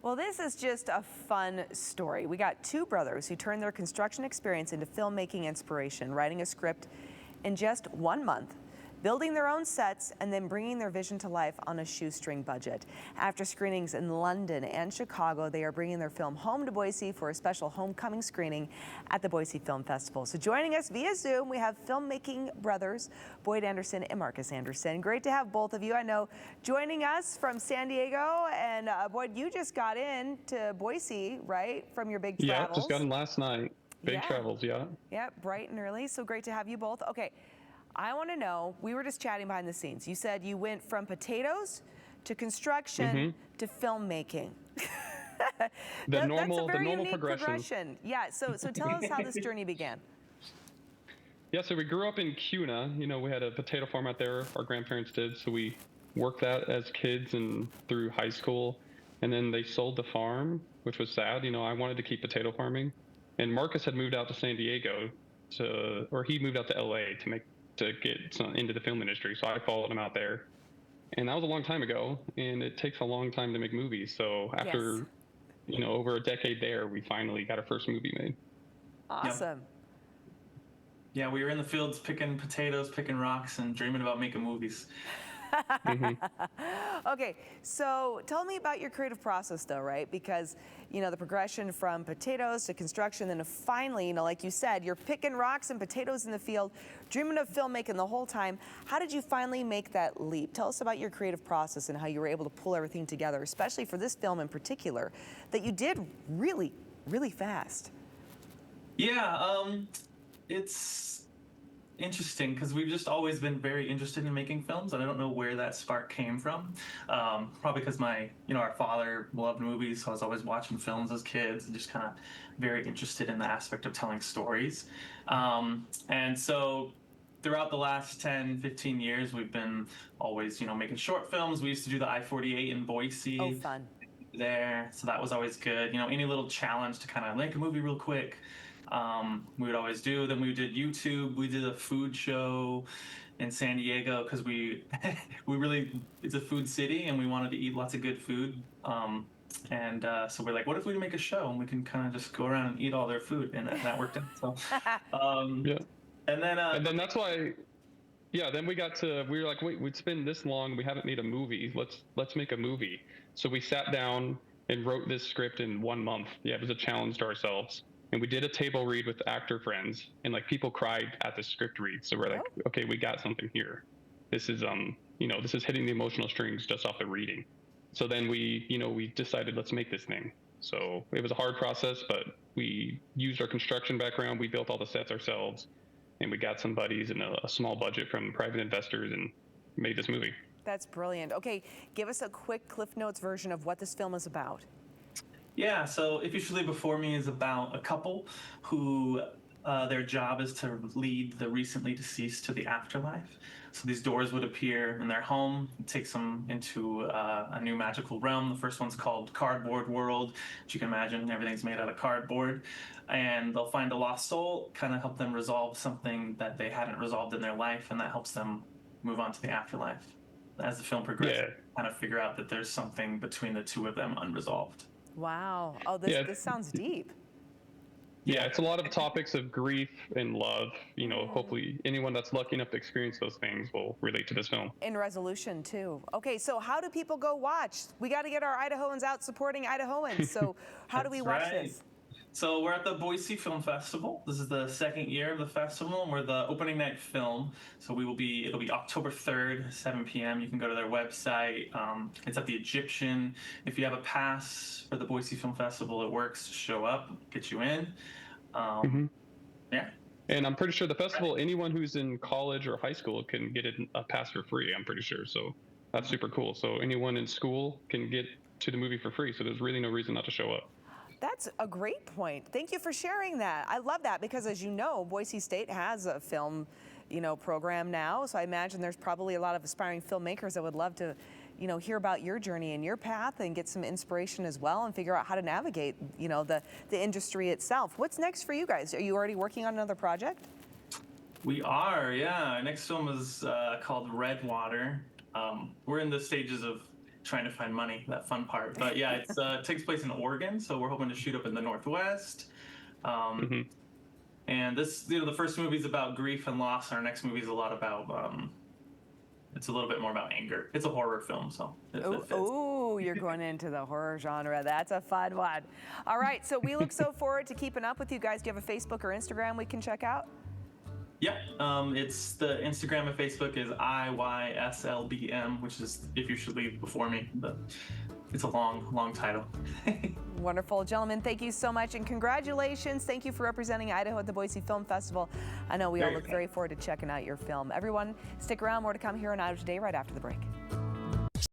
Well, this is just a fun story. We got two brothers who turned their construction experience into filmmaking inspiration, writing a script in just 1 month, building their own sets, and then bringing their vision to life on a shoestring budget. After screenings in London and Chicago, they are bringing their film home to Boise for a special homecoming screening at the Boise Film Festival. So joining us via Zoom, we have filmmaking brothers Boyd Anderson and Marcus Anderson. Great to have both of you. I know joining us from San Diego, and Boyd, you just got in to Boise, right, from your big travels? Yeah, just got in last night. Big travels, yeah. Yeah, bright and early, so great to have you both. Okay. I want to know, we were just chatting behind the scenes. You said you went from potatoes to construction to filmmaking. The normal progression. Yeah, so tell us how this journey began. Yeah, so we grew up in Kuna. You know, we had a potato farm out there, our grandparents did, so we worked that as kids and through high school. And then they sold the farm, which was sad. You know, I wanted to keep potato farming. And Marcus had moved out to San Diego or he moved out to LA to get into the film industry. So I followed him out there. And that was a long time ago, and it takes a long time to make movies. So after, you know, over a decade there, we finally got our first movie made. Awesome. Yeah, we were in the fields picking potatoes, picking rocks, and dreaming about making movies. Okay, so tell me about your creative process though, right? Because, you know, the progression from potatoes to construction, then finally, you know, like you said, you're picking rocks and potatoes in the field, dreaming of filmmaking the whole time. How did you finally make that leap? Tell us about your creative process and how you were able to pull everything together, especially for this film in particular, that you did really, really fast. Yeah, it's interesting because we've just always been very interested in making films, and I don't know where that spark came from. Probably because our father loved movies, so I was always watching films as kids and just kind of very interested in the aspect of telling stories. And so throughout the last 10, 15 years, we've been always, making short films. We used to do the I-48 in Boise. Oh, fun. There, so that was always good. Any little challenge to kind of make a movie real quick. We would always do. Then we did YouTube. We did a food show in San Diego because it's a food city and we wanted to eat lots of good food. So we're like, what if we make a show and we can kind of just go around and eat all their food, and that worked out. So, yeah. And then that's why. Yeah, then we were like, wait, we'd spend this long, we haven't made a movie. Let's make a movie. So we sat down and wrote this script in 1 month. Yeah, it was a challenge to ourselves. And we did a table read with actor friends, and people cried at the script read. So we're like, okay, we got something here. This is this is hitting the emotional strings just off the reading. So then we decided, let's make this thing. So it was a hard process, but we used our construction background. We built all the sets ourselves, and we got some buddies and a small budget from private investors and made this movie. That's brilliant. Okay, give us a quick Cliff Notes version of what this film is about. Yeah, so If You Should Leave Before Me is about a couple who their job is to lead the recently deceased to the afterlife. So these doors would appear in their home. It takes them into a new magical realm. The first one's called Cardboard World. As you can imagine, everything's made out of cardboard. And they'll find a lost soul, kind of help them resolve something that they hadn't resolved in their life, and that helps them move on to the afterlife. As the film progresses, kind of figure out that there's something between the two of them unresolved. Wow. Oh, this sounds deep. Yeah, it's a lot of topics of grief and love. Hopefully anyone that's lucky enough to experience those things will relate to this film. And resolution, too. Okay, so how do people go watch? We got to get our Idahoans out supporting Idahoans. So how do we watch this? So we're at the Boise Film Festival. This is the second year of the festival, and we're the opening night film. So it'll be October 3rd, 7 p.m. You can go to their website. It's at the Egyptian. If you have a pass for the Boise Film Festival, it works. Show up, get you in. Yeah. And I'm pretty sure the festival, anyone who's in college or high school can get a pass for free, I'm pretty sure. So that's super cool. So anyone in school can get to the movie for free. So there's really no reason not to show up. That's a great point. Thank you for sharing that. I love that because, as you know, Boise State has a film, program now. So I imagine there's probably a lot of aspiring filmmakers that would love to, hear about your journey and your path and get some inspiration as well and figure out how to navigate, the industry itself. What's next for you guys? Are you already working on another project? We are, yeah. Our next film is called Redwater. We're in the stages of trying to find money, that fun part. But yeah, it takes place in Oregon, so we're hoping to shoot up in the Northwest. And this, the first movie is about grief and loss. Our next movie is a lot about, it's a little bit more about anger. It's a horror film, so it fits. Oh, you're going into the horror genre. That's a fun one. All right, so we look so forward to keeping up with you guys. Do you have a Facebook or Instagram we can check out? Yeah, it's the Instagram and Facebook is IYSLBM, which is If You Should Leave Before Me, but it's a long title. Wonderful. Gentlemen, thank you so much, and congratulations. Thank you for representing Idaho at the Boise Film Festival. I know we all look very forward to checking out your film. Everyone, stick around. More to come here on Idaho Today right after the break.